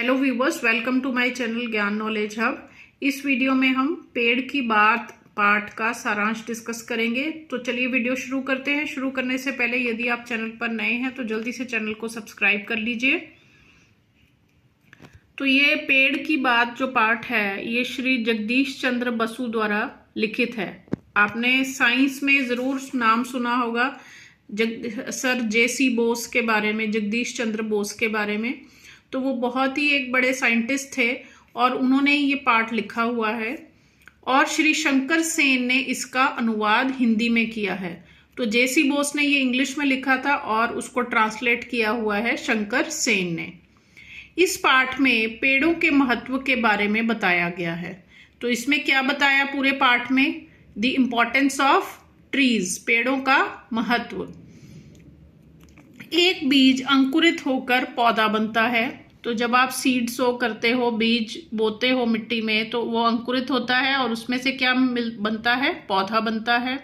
Hello viewers, welcome to my channel Gyan knowledge hub. इस video में हम पेड़ की बात पाठ का सारांश डिस्कस करेंगे। तो चलिए वीडियो शुरू करते हैं। शुरू करने से पहले यदि आप चैनल पर नए हैं तो जल्दी से चैनल को सब्सक्राइब कर लीजिए। तो ये पेड़ की बात जो पाठ है ये श्री जगदीश चंद्र बसु द्वारा लिखित है। आपने साइंस में जरूर नाम सुना होगा सर जेसी बोस के बारे में, जगदीश चंद्र बोस के बारे में। तो वो बहुत ही एक बड़े साइंटिस्ट थे और उन्होंने ये पाठ लिखा हुआ है और श्री शंकर सेन ने इसका अनुवाद हिंदी में किया है। तो जेसी बोस ने ये इंग्लिश में लिखा था और उसको ट्रांसलेट किया हुआ है शंकर सेन ने। इस पाठ में पेड़ों के महत्व के बारे में बताया गया है। तो इसमें क्या बताया पूरे पाठ में? द इम्पोर्टेंस ऑफ ट्रीज, पेड़ों का महत्व। एक बीज अंकुरित होकर पौधा बनता है। तो जब आप सीड सो करते हो, बीज बोते हो मिट्टी में, तो वो अंकुरित होता है और उसमें से क्या बनता है? पौधा बनता है।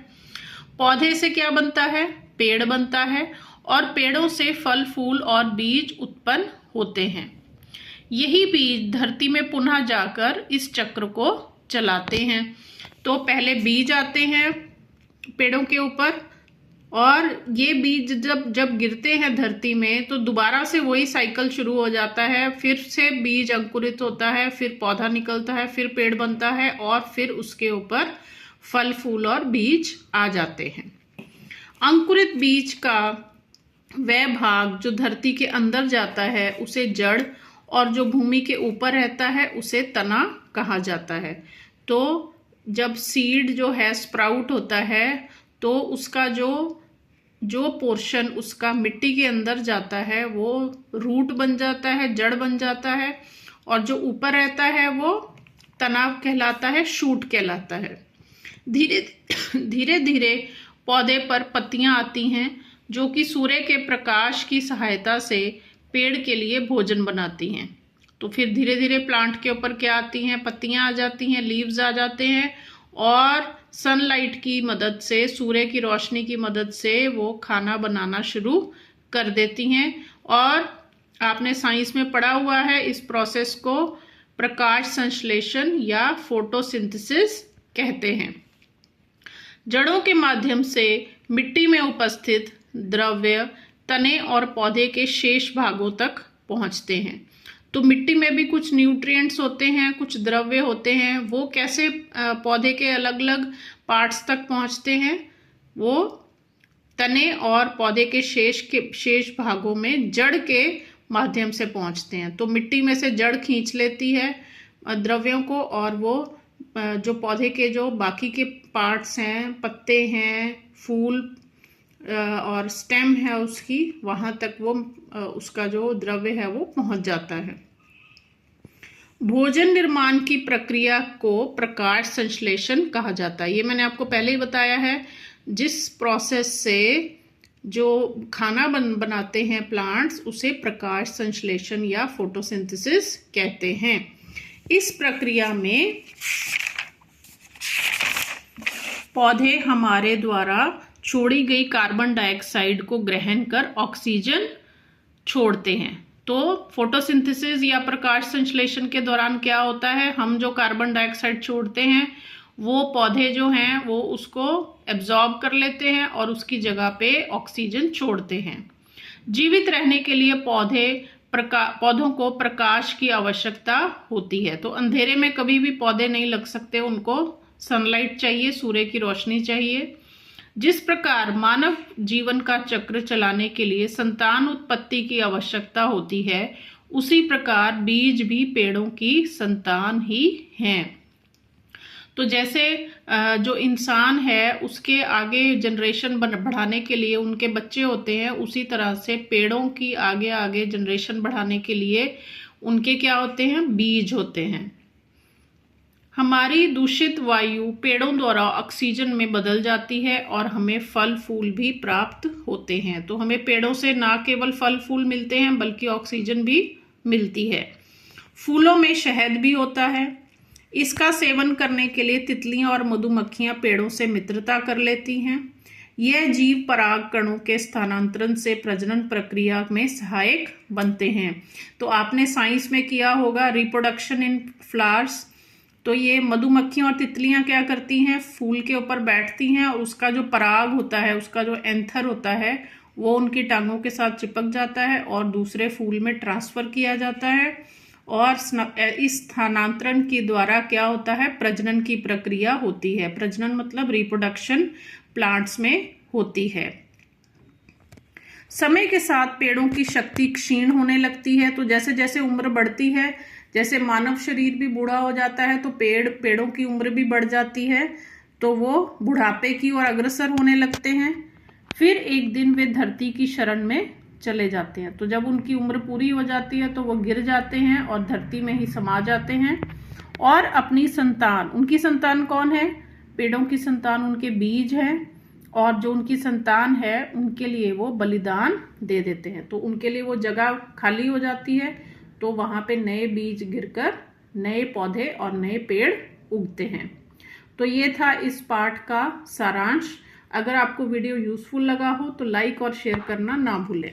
पौधे से क्या बनता है? पेड़ बनता है और पेड़ों से फल फूल और बीज उत्पन्न होते हैं। यही बीज धरती में पुनः जाकर इस चक्र को चलाते हैं। तो पहले बीज आते हैं पेड़ों के ऊपर और ये बीज जब गिरते हैं धरती में तो दोबारा से वही साइकिल शुरू हो जाता है। फिर से बीज अंकुरित होता है, फिर पौधा निकलता है, फिर पेड़ बनता है और फिर उसके ऊपर फल फूल और बीज आ जाते हैं। अंकुरित बीज का वह भाग जो धरती के अंदर जाता है उसे जड़ और जो भूमि के ऊपर रहता है उसे तना कहा जाता है। तो जब सीड जो है स्प्राउट होता है तो उसका जो पोर्शन उसका मिट्टी के अंदर जाता है वो रूट बन जाता है, जड़ बन जाता है और जो ऊपर रहता है वो तना कहलाता है, शूट कहलाता है। धीरे धीरे पौधे पर पत्तियां आती हैं जो कि सूर्य के प्रकाश की सहायता से पेड़ के लिए भोजन बनाती हैं। तो फिर धीरे धीरे प्लांट के ऊपर क्या आती हैं? पत्तियां आ जाती हैं, लीव्स आ जाते हैं और सनलाइट की मदद से, सूर्य की रोशनी की मदद से वो खाना बनाना शुरू कर देती हैं। और आपने साइंस में पढ़ा हुआ है इस प्रोसेस को प्रकाश संश्लेषण या फोटोसिंथेसिस कहते हैं। जड़ों के माध्यम से मिट्टी में उपस्थित द्रव्य तने और पौधे के शेष भागों तक पहुंचते हैं। तो मिट्टी में भी कुछ न्यूट्रिएंट्स होते हैं, कुछ द्रव्य होते हैं। वो कैसे पौधे के अलग अलग पार्ट्स तक पहुंचते हैं? वो तने और पौधे के शेष भागों में जड़ के माध्यम से पहुंचते हैं। तो मिट्टी में से जड़ खींच लेती है द्रव्यों को और वो जो पौधे के जो बाकी के पार्ट्स हैं, पत्ते हैं, फूल और स्टेम है उसकी, वहां तक वो उसका जो द्रव्य है वो पहुंच जाता है। भोजन निर्माण की प्रक्रिया को प्रकाश संश्लेषण कहा जाता है। ये मैंने आपको पहले ही बताया है। जिस प्रोसेस से जो खाना बनाते हैं प्लांट्स उसे प्रकाश संश्लेषण या फोटोसिंथेसिस कहते हैं। इस प्रक्रिया में पौधे हमारे द्वारा छोड़ी गई कार्बन डाइऑक्साइड को ग्रहण कर ऑक्सीजन छोड़ते हैं। तो फोटोसिंथेसिस या प्रकाश संश्लेषण के दौरान क्या होता है? हम जो कार्बन डाइऑक्साइड छोड़ते हैं वो पौधे जो हैं वो उसको एब्जॉर्ब कर लेते हैं और उसकी जगह पे ऑक्सीजन छोड़ते हैं। जीवित रहने के लिए पौधों को प्रकाश की आवश्यकता होती है। तो अंधेरे में कभी भी पौधे नहीं लग सकते, उनको सनलाइट चाहिए, सूर्य की रोशनी चाहिए। जिस प्रकार मानव जीवन का चक्र चलाने के लिए संतान उत्पत्ति की आवश्यकता होती है उसी प्रकार बीज भी पेड़ों की संतान ही हैं। तो जैसे जो इंसान है उसके आगे जनरेशन बढ़ाने के लिए उनके बच्चे होते हैं, उसी तरह से पेड़ों की आगे आगे जनरेशन बढ़ाने के लिए उनके क्या होते हैं? बीज होते हैं। हमारी दूषित वायु पेड़ों द्वारा ऑक्सीजन में बदल जाती है और हमें फल फूल भी प्राप्त होते हैं। तो हमें पेड़ों से ना केवल फल फूल मिलते हैं बल्कि ऑक्सीजन भी मिलती है। फूलों में शहद भी होता है। इसका सेवन करने के लिए तितलियां और मधुमक्खियां पेड़ों से मित्रता कर लेती हैं। यह जीव पराग कणों के स्थानांतरण से प्रजनन प्रक्रिया में सहायक बनते हैं। तो आपने साइंस में किया होगा रिप्रोडक्शन इन फ्लावर्स। तो ये मधुमक्खियां और तितलियां क्या करती हैं, फूल के ऊपर बैठती हैं और उसका जो पराग होता है, उसका जो एंथर होता है, वो उनकी टांगों के साथ चिपक जाता है और दूसरे फूल में ट्रांसफर किया जाता है। और इस स्थानांतरण के द्वारा क्या होता है, प्रजनन की प्रक्रिया होती है। प्रजनन मतलब रिप्रोडक्शन प्लांट्स में होती है। समय के साथ पेड़ों की शक्ति क्षीण होने लगती है। तो जैसे जैसे उम्र बढ़ती है, जैसे मानव शरीर भी बूढ़ा हो जाता है, तो पेड़ों की उम्र भी बढ़ जाती है, तो वो बुढ़ापे की ओर अग्रसर होने लगते हैं। फिर एक दिन वे धरती की शरण में चले जाते हैं। तो जब उनकी उम्र पूरी हो जाती है तो वो गिर जाते हैं और धरती में ही समा जाते हैं और अपनी संतान, उनकी संतान कौन है, पेड़ों की संतान उनके बीज है, और जो उनकी संतान है उनके लिए वो बलिदान दे देते हैं। तो उनके लिए वो जगह खाली हो जाती है, तो वहां पे नए बीज गिरकर नए पौधे और नए पेड़ उगते हैं। तो ये था इस पाठ का सारांश। अगर आपको वीडियो यूजफुल लगा हो तो लाइक और शेयर करना ना भूलें।